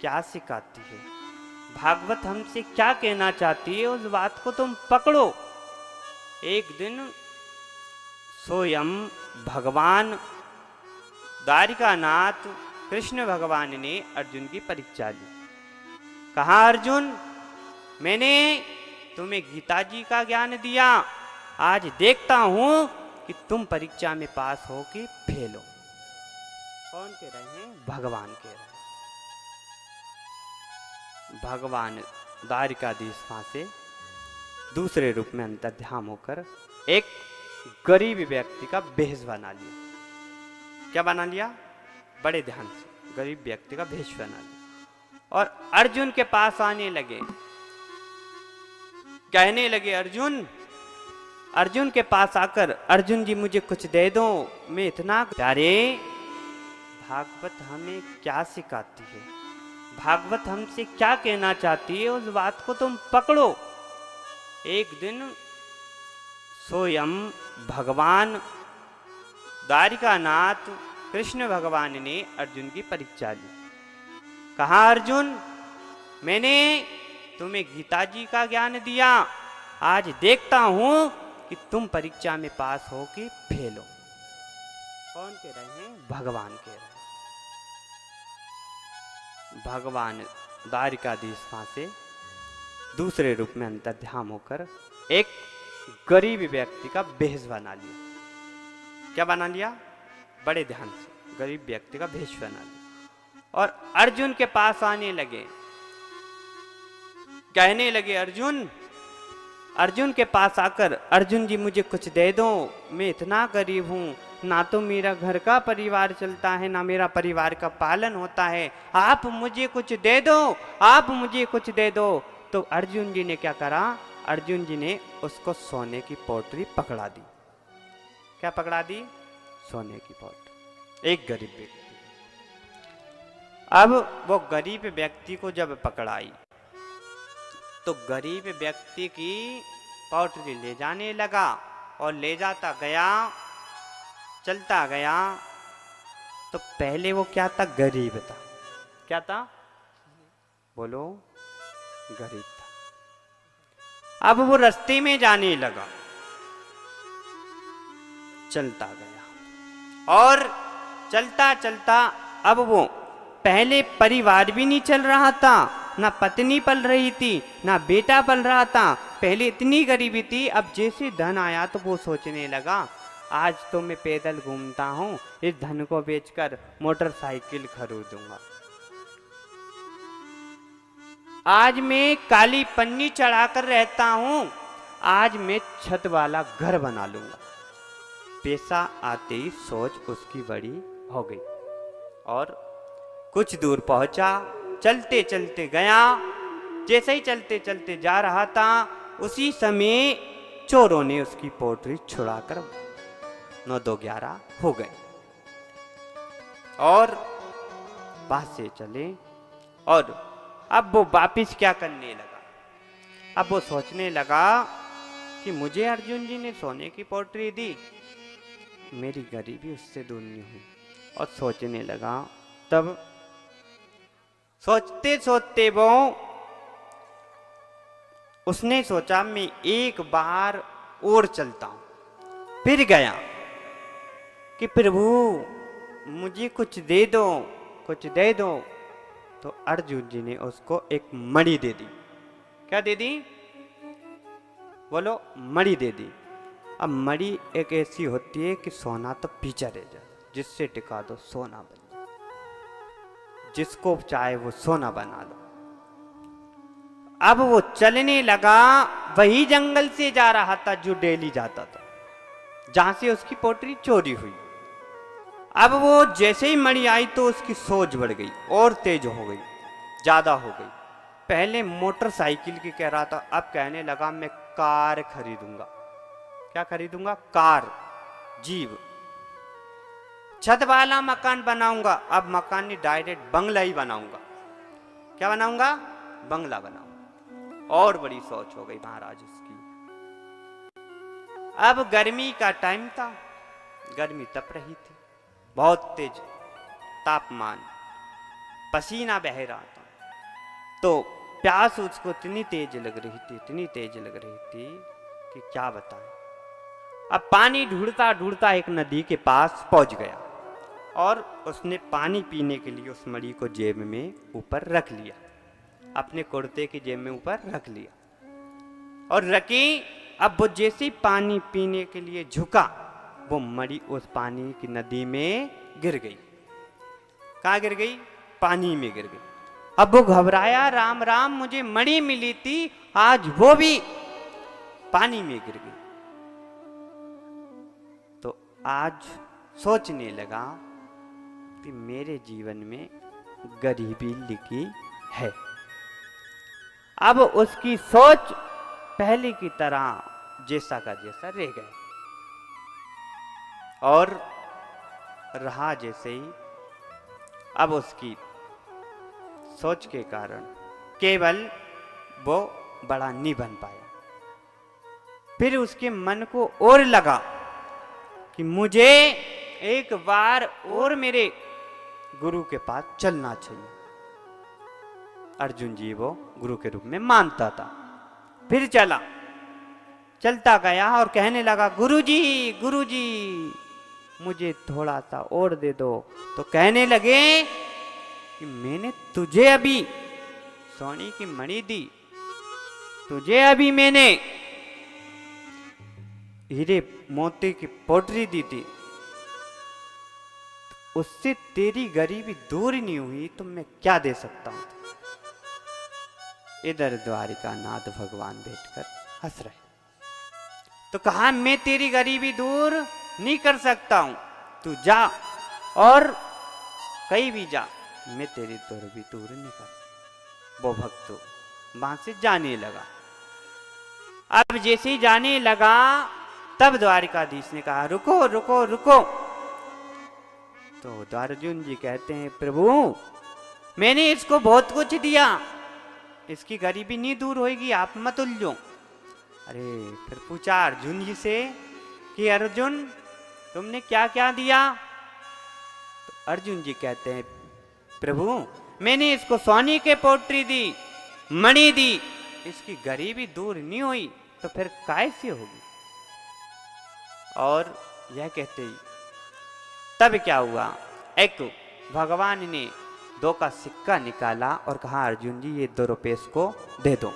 क्या सिखाती है, भागवत हमसे क्या कहना चाहती है, उस बात को तुम पकड़ो। एक दिन स्वयं भगवान द्वारिकानाथ कृष्ण भगवान ने अर्जुन की परीक्षा ली। कहा, अर्जुन मैंने तुम्हें गीता जी का ज्ञान दिया, आज देखता हूं कि तुम परीक्षा में पास हो कि फेल हो। कौन कह रहे हैं? भगवान कह रहे हैं। भगवान द्वारिकाधीश से दूसरे रूप में अंतर्ध्यान होकर एक गरीब व्यक्ति का भेष बना लिया। क्या बना लिया? बड़े ध्यान से, गरीब व्यक्ति का भेष बना लिया और अर्जुन के पास आने लगे। कहने लगे, अर्जुन के पास आकर, अर्जुन जी मुझे कुछ दे दो, मैं इतना प्यारे। भागवत हमें क्या सिखाती है, भागवत हमसे क्या कहना चाहती है, उस बात को तुम पकड़ो। एक दिन स्वयं भगवान द्वारिकानाथ कृष्ण भगवान ने अर्जुन की परीक्षा ली। कहा, अर्जुन मैंने तुम्हें गीता जी का ज्ञान दिया, आज देखता हूं कि तुम परीक्षा में पास हो कि फेल हो। कौन कह रहे हैं? भगवान कह रहे हैं। भगवान द्वारिकाधीश से दूसरे रूप में अंतर्ध्यान होकर एक गरीब व्यक्ति का भेष बना लिया। क्या बना लिया? बड़े ध्यान से, गरीब व्यक्ति का भेष बना लिया और अर्जुन के पास आने लगे। कहने लगे, अर्जुन के पास आकर, अर्जुन जी मुझे कुछ दे दो, मैं इतना गरीब हूं, ना तो मेरा घर का परिवार चलता है, ना मेरा परिवार का पालन होता है, आप मुझे कुछ दे दो, आप मुझे कुछ दे दो। तो अर्जुन जी ने क्या करा? अर्जुन जी ने उसको सोने की पोटली पकड़ा दी। क्या पकड़ा दी? सोने की पोटली। एक गरीब व्यक्ति। अब वो गरीब व्यक्ति को जब पकड़ाई तो गरीब व्यक्ति की पोटली ले जाने लगा और ले जाता गया, चलता गया। तो पहले वो क्या था? गरीब था। क्या था? बोलो, गरीब था। अब वो रास्ते में जाने लगा, चलता गया और चलता चलता अब वो पहले परिवार भी नहीं चल रहा था, ना पत्नी पल रही थी, ना बेटा पल रहा था, पहले इतनी गरीबी थी। अब जैसे धन आया तो वो सोचने लगा, आज तो मैं पैदल घूमता हूँ, इस धन को बेचकर मोटरसाइकिल खरीदूंगा, आज मैं काली पन्नी चढ़ाकर रहता हूँ, आज मैं छत वाला घर बना लूंगा। पैसा आते ही सोच उसकी बड़ी हो गई और कुछ दूर पहुंचा, चलते चलते गया। जैसे ही चलते चलते जा रहा था, उसी समय चोरों ने उसकी पोटली छुड़ाकर 9-2-11 हो गए और पास से चले। और अब वो वापिस क्या करने लगा? अब वो सोचने लगा कि मुझे अर्जुन जी ने सोने की पोटली दी, मेरी गरीबी उससे दूर नहीं हुई। और सोचने लगा, तब सोचते सोचते वो उसने सोचा, मैं एक बार और चलता हूं। फिर गया कि प्रभु मुझे कुछ दे दो, कुछ दे दो। तो अर्जुन जी ने उसको एक मणि दे दी। क्या दे दी? बोलो, मणि दे दी। अब मणि एक ऐसी होती है कि सोना तो पीछे रह जाए, जिससे टिका दो सोना बन जाए, जिसको चाहे वो सोना बना लो। अब वो चलने लगा, वही जंगल से जा रहा था जो डेली जाता था, जहां से उसकी पोटली चोरी हुई। अब वो जैसे ही मणि आई तो उसकी सोच बढ़ गई और तेज हो गई, ज्यादा हो गई। पहले मोटरसाइकिल की कह रहा था, अब कहने लगा मैं कार खरीदूंगा। क्या खरीदूंगा? कार, जीप, छत वाला मकान बनाऊंगा। अब मकान नहीं, डायरेक्ट बंगला ही बनाऊंगा। क्या बनाऊंगा? बंगला बनाऊंगा। और बड़ी सोच हो गई महाराज उसकी। अब गर्मी का टाइम था, गर्मी तप रही थी, बहुत तेज तापमान। पसीना बह रहा था। तो प्यास उसको इतनी तेज लग रही थी, इतनी तेज लग रही थी कि क्या बताएं। अब पानी ढूंढता ढूंढता एक नदी के पास पहुंच गया और उसने पानी पीने के लिए उस मणि को जेब में ऊपर रख लिया, अपने कुर्ते की जेब में ऊपर रख लिया और रखी। अब वो जैसे पानी पीने के लिए झुका, वो मणि उस पानी की नदी में गिर गई। कहाँ गिर गई? पानी में गिर गई। अब वो घबराया, राम राम, मुझे मणि मिली थी, आज वो भी पानी में गिर गई। तो आज सोचने लगा कि मेरे जीवन में गरीबी लिखी है। अब उसकी सोच पहले की तरह जैसा का जैसा रह गया और रहा जैसे ही। अब उसकी सोच के कारण केवल वो बड़ा नहीं बन पाया। फिर उसके मन को और लगा कि मुझे एक बार और मेरे गुरु के पास चलना चाहिए। अर्जुन जी वो गुरु के रूप में मानता था। फिर चलता गया और कहने लगा, गुरुजी मुझे थोड़ा सा और दे दो। तो कहने लगे कि मैंने तुझे अभी सोने की मणि दी, तुझे अभी मैंने हीरे मोती की पोटरी दी थी, उससे तेरी गरीबी दूर नहीं हुई, तो मैं क्या दे सकता हूं। इधर द्वारिका नाथ भगवान बैठकर हंस रहे। तो कहा, मैं तेरी गरीबी दूर नहीं कर सकता हूं, तू जा और कहीं भी जा, मैं तेरी गरीबी दूर नहीं कर। वो भक्त वहां से जाने लगा। अब जैसे ही जाने लगा, तब द्वारिकाधीश ने कहा, रुको रुको रुको। तो अर्जुन जी कहते हैं, प्रभु मैंने इसको बहुत कुछ दिया, इसकी गरीबी नहीं दूर होगी, आप मत उलझो। अरे फिर पूछा अर्जुन जी से कि अर्जुन तुमने क्या क्या दिया। तो अर्जुन जी कहते हैं, प्रभु मैंने इसको सोने के पोटरी दी, मणि दी, इसकी गरीबी दूर नहीं हुई, तो फिर कैसे होगी। और यह कहते ही तब क्या हुआ, एक भगवान ने 2 का सिक्का निकाला और कहा, अर्जुन जी ये 2 रुपये इसको दे दो,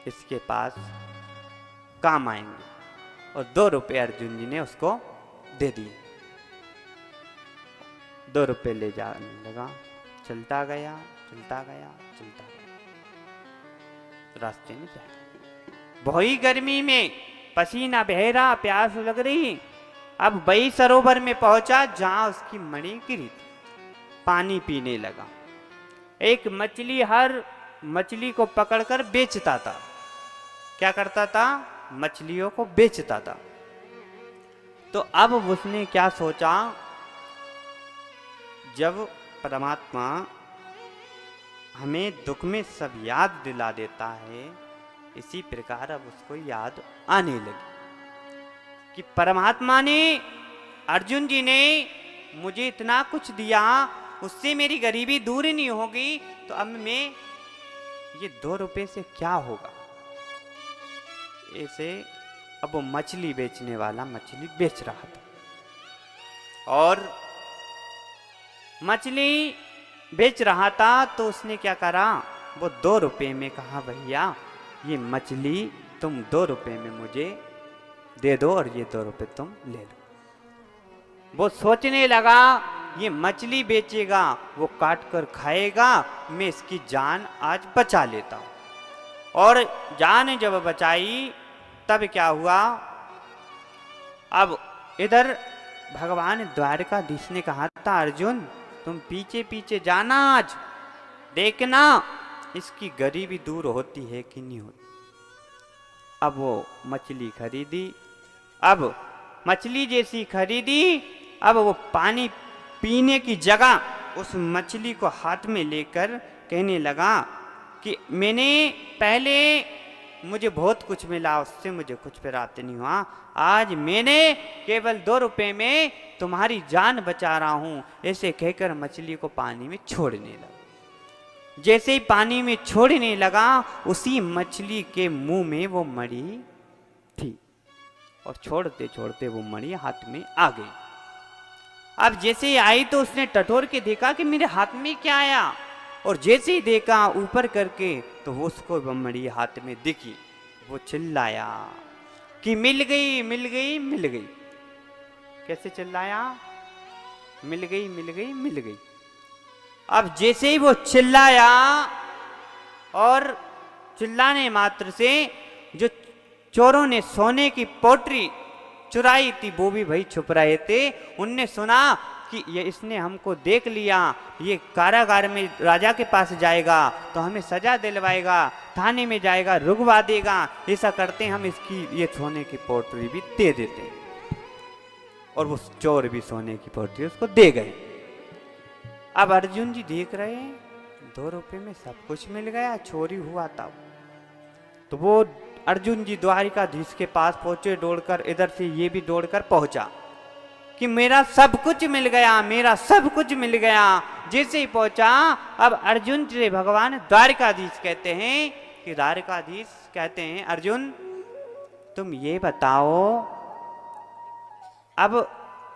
इसके पास काम आएंगे। और 2 रुपये अर्जुन जी ने उसको दे दिए। 2 रुपये ले जाने लगा, चलता गया चलता गया चलता गया, रास्ते में जाए। बहुत गर्मी में पसीना बह रहा, प्यास लग रही। अब वही सरोवर में पहुंचा जहां उसकी मणि गिरी थी। पानी पीने लगा। एक मछली हर मछली को पकड़कर बेचता था। क्या करता था? मछलियों को बेचता था। तो अब उसने क्या सोचा, जब परमात्मा हमें दुख में सब याद दिला देता है, इसी प्रकार अब उसको याद आने लगी कि परमात्मा ने, अर्जुन जी ने मुझे इतना कुछ दिया, उससे मेरी गरीबी दूर नहीं होगी, तो अब मैं ये 2 रुपये से क्या होगा। ऐसे अब वो मछली बेचने वाला मछली बेच रहा था और मछली बेच रहा था। तो उसने क्या करा, वो 2 रुपये में कहा, भैया ये मछली तुम 2 रुपये में मुझे दे दो और ये 2 रुपये तुम ले लो। वो सोचने लगा, ये मछली बेचेगा, वो काट कर खाएगा, मैं इसकी जान आज बचा लेता हूं। और जान जब बचाई, तब क्या हुआ, अब इधर भगवान द्वारकाधीश ने कहा था, अर्जुन तुम पीछे पीछे जाना, आज देखना इसकी गरीबी दूर होती है कि नहीं होती। अब वो मछली खरीदी। अब मछली जैसी खरीदी, अब वो पानी पीने की जगह उस मछली को हाथ में लेकर कहने लगा कि मैंने पहले मुझे बहुत कुछ मिला, उससे मुझे कुछ प्राप्त नहीं हुआ। आज मैंने केवल 2 रुपए में तुम्हारी जान बचा रहा हूं। ऐसे कहकर मछली को पानी में छोड़ने लगा। जैसे ही पानी में छोड़ने लगा, उसी मछली के मुंह में वो मणि थी और छोड़ते छोड़ते वो मणि हाथ में आ गई। अब जैसे ही आई तो उसने टटोर के देखा कि मेरे हाथ में क्या आया, और जैसे ही देखा ऊपर करके तो वो उसको मणि हाथ में दिखी। वो चिल्लाया कि मिल गई मिल गई मिल गई। कैसे चिल्लाया? मिल गई मिल गई मिल गई। अब जैसे ही वो चिल्लाया और चिल्लाने मात्र से जो चोरों ने सोने की पोटरी चुराई थी वो भी भाई छुप रहे थे। उनने सुना कि ये इसने हमको देख लिया, ये कारागार में राजा के पास जाएगा तो हमें सजा दिलवाएगा, थाने में जाएगा रुकवा देगा। ऐसा करते हम इसकी ये सोने की पोटरी भी दे देते, और वो चोर भी सोने की पोटरी उसको दे गए। अब अर्जुन जी देख रहे हैं 2 रुपए में सब कुछ मिल गया, चोरी हुआ था। तो वो अर्जुन जी द्वारिकाधीश के पास पहुंचे दौड़कर, इधर से ये भी दौड़कर पहुंचा कि मेरा सब कुछ मिल गया, मेरा सब कुछ मिल गया। जैसे ही पहुंचा, अब अर्जुन से भगवान द्वारिकाधीश कहते हैं कि द्वारिकाधीश कहते हैं अर्जुन तुम ये बताओ अब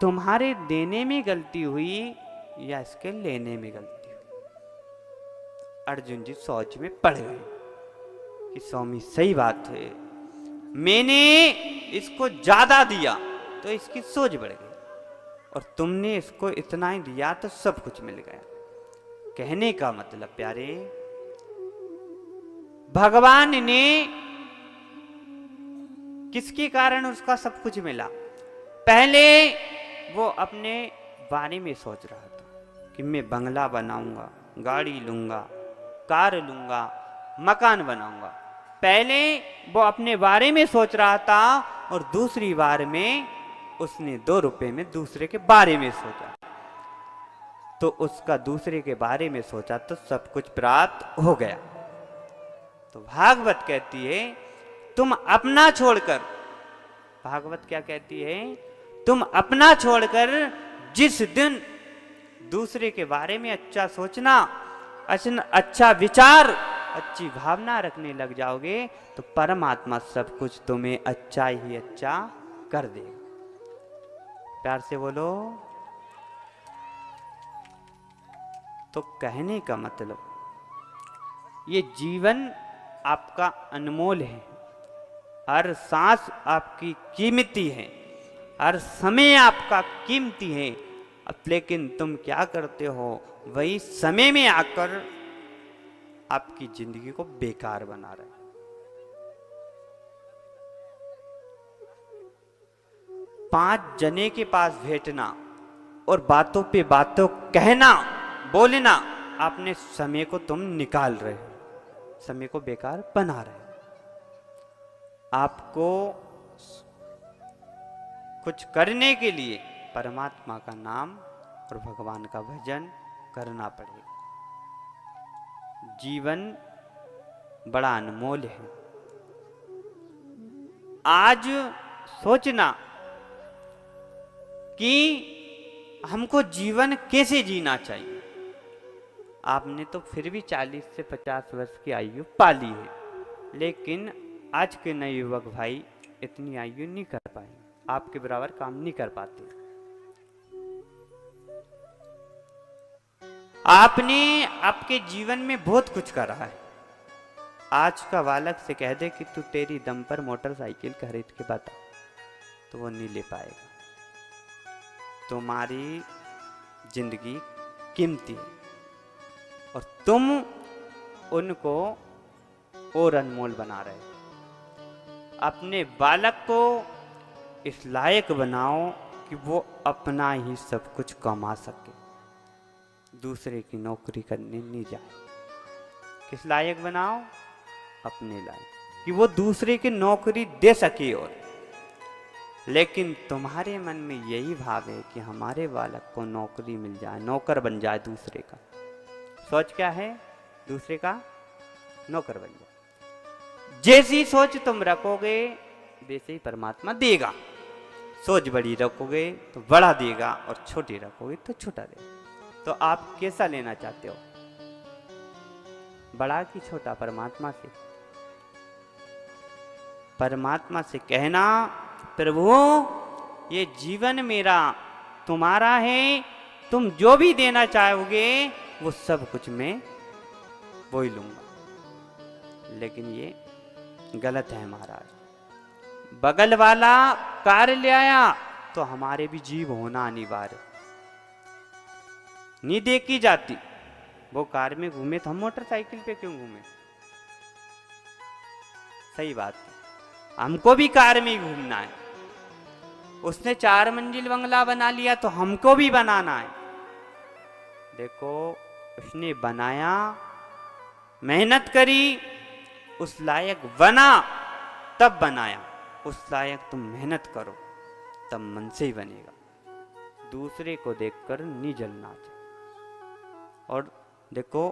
तुम्हारे देने में गलती हुई या इसके लेने में गलती हुई? अर्जुन जी सोच में पड़ गए कि स्वामी सही बात है, मैंने इसको ज्यादा दिया तो इसकी सोच बढ़ गई, और तुमने इसको इतना ही दिया तो सब कुछ मिल गया। कहने का मतलब प्यारे, भगवान ने किसके कारण उसका सब कुछ मिला? पहले वो अपने बारे में सोच रहा था कि मैं बंगला बनाऊंगा, गाड़ी लूंगा, कार लूंगा, मकान बनाऊंगा। पहले वो अपने बारे में सोच रहा था, और दूसरी बार में उसने 2 रुपए में दूसरे के बारे में सोचा, तो उसका दूसरे के बारे में सोचा तो सब कुछ प्राप्त हो गया। तो भागवत कहती है तुम अपना छोड़कर, भागवत क्या कहती है? तुम अपना छोड़कर जिस दिन दूसरे के बारे में अच्छा सोचना, अच्छा विचार, अच्छी भावना रखने लग जाओगे तो परमात्मा सब कुछ तुम्हें अच्छा ही अच्छा कर देगा। प्यार से बोलो। तो कहने का मतलब ये जीवन आपका अनमोल है, हर सांस आपकी कीमती है, हर समय आपका कीमती है। अब लेकिन तुम क्या करते हो, वही समय में आकर आपकी जिंदगी को बेकार बना रहे। 5 जने के पास बैठना और बातों पे बातों कहना, बोलना, अपने समय को तुम निकाल रहे हो, समय को बेकार बना रहे हो। आपको कुछ करने के लिए परमात्मा का नाम और भगवान का भजन करना पड़ेगा। जीवन बड़ा अनमोल है। आज सोचना कि हमको जीवन कैसे जीना चाहिए। आपने तो फिर भी 40 से 50 वर्ष की आयु पाली है, लेकिन आज के नए युवक भाई इतनी आयु नहीं कर पाएंगे, आपके बराबर काम नहीं कर पाते। आपने आपके जीवन में बहुत कुछ करा है। आज का बालक से कह दे कि तू तेरी दम पर मोटरसाइकिल खरीद के बता, तो वो नहीं ले पाएगा। तुम्हारी जिंदगी कीमती है और तुम उनको और अनमोल बना रहे हो। अपने बालक को इस लायक बनाओ कि वो अपना ही सब कुछ कमा सके, दूसरे की नौकरी करने नहीं जाए। किस लायक बनाओ? अपने लायक, कि वो दूसरे की नौकरी दे सके। और लेकिन तुम्हारे मन में यही भाव है कि हमारे बालक को नौकरी मिल जाए, नौकर बन जाए दूसरे का। सोच क्या है? दूसरे का नौकर बन जाए। जैसी सोच तुम रखोगे वैसे ही परमात्मा देगा। सोच बड़ी रखोगे तो बड़ा देगा और छोटी रखोगे तो छोटा देगा। तो आप कैसा लेना चाहते हो, बड़ा कि छोटा? परमात्मा से, परमात्मा से कहना प्रभु ये जीवन मेरा तुम्हारा है, तुम जो भी देना चाहोगे वो सब कुछ मैं वो ही लूंगा। लेकिन ये गलत है महाराज। बगल वाला कार ले आया तो हमारे भी जीव होना अनिवार्य, नहीं देखी जाती। वो कार में घूमे तो हम मोटरसाइकिल पे क्यों घूमे? सही बात है, हमको भी कार में ही घूमना है। उसने 4 मंजिल बंगला बना लिया तो हमको भी बनाना है। देखो उसने बनाया, मेहनत करी, उस लायक बना, तब बनाया। उस लायक तुम मेहनत करो तब मन से ही बनेगा। दूसरे को देखकर नहीं जलना चाहिए। और देखो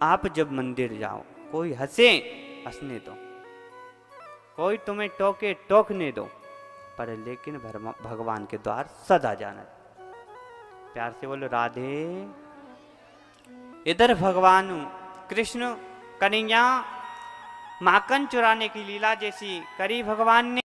आप जब मंदिर जाओ, कोई हंसे हंसने दो, कोई तुम्हें टोके टोकने दो, पर लेकिन भगवान के द्वार सदा जाना। प्यार से बोलो राधे। इधर भगवान कृष्ण कन्हैया माखन चुराने की लीला जैसी करी भगवान ने।